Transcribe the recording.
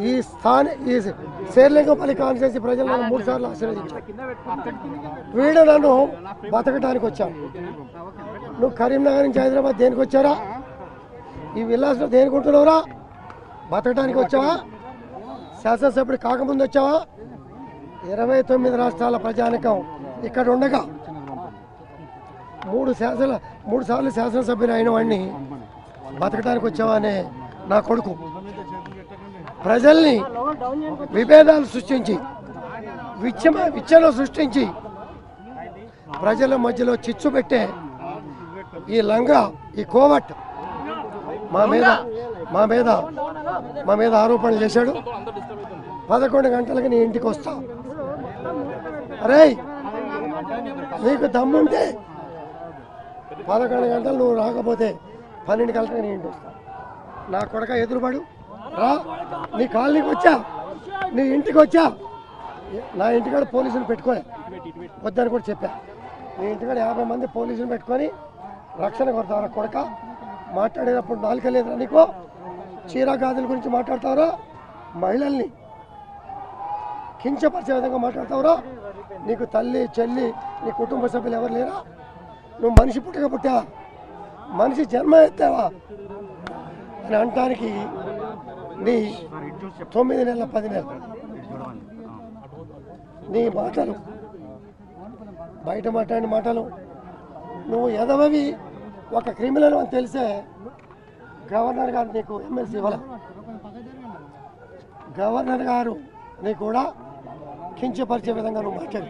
ఈ శేర్లింగంపల్లి కాన్స్టిట్యూన్సీ ప్రజలను 3 సార్లు ఆశీర్వదించాను. వీడు నన్ను బతకడానికి వచ్చావు. నువ్వు కరీంనగర్ నుంచి హైదరాబాద్ దేనికి వచ్చారా? ఈ విల్లాస్లో దేనికి ఉంటున్నావురా? బతకడానికి వచ్చావా? శాసనసభ్యుడు కాకముందు వచ్చావా? 29 రాష్ట్రాల ప్రజానికం ఇక్కడ ఉండగా 3 సార్లు శాసనసభ్యులు అయిన వాడిని బతకడానికి వచ్చావా అనే నా కొడుకు ప్రజల్ని విభేదాలు సృష్టించి విచ్చలు సృష్టించి ప్రజల మధ్యలో చిచ్చు పెట్టే ఈ లంగా, ఈ కోవట్ మా మీద ఆరోపణలు చేశాడు. 11 గంటలకి నీ ఇంటికి వస్తా. అరే నీకు దమ్ముంటే 11 గంటలు నువ్వు రాకపోతే 12 గంటలకు నీ ఇంటికి వస్తా. నా కొడక ఎదురుపడు రా. నీ కాలనీకి వచ్చా, నీ ఇంటికి వచ్చా. నా ఇంటికాడ పోలీసులు పెట్టుకోలే, వద్దని కూడా చెప్పా. నీ ఇంటికాడ 50 మంది పోలీసులు పెట్టుకొని రక్షణ కొడతారా కొడక? మాట్లాడేటప్పుడు నాలుక లేదురా నీకు? చీర గాజుల గురించి మాట్లాడతావురా? మహిళల్ని కించపరిచే విధంగా మాట్లాడతావురా? నీకు తల్లి, చెల్లి, నీ కుటుంబ సభ్యులు ఎవరు లేరా? నువ్వు మనిషి పుట్టగా మనిషి జన్మ ఎత్తావా అని అనటానికి నీ 9 నెలల 10 నెలలు నీ మాటలు, బయట మాట్లాడిన మాటలు, నువ్వు ఎదవవి ఒక క్రిమినల్ అని తెలిసే గవర్నర్ గారు నీకు ఎమ్మెల్సీ ఇవ్వాలి. గవర్నర్ గారు నీకు కూడా కించపరిచే విధంగా నువ్వు మాట్లాడు.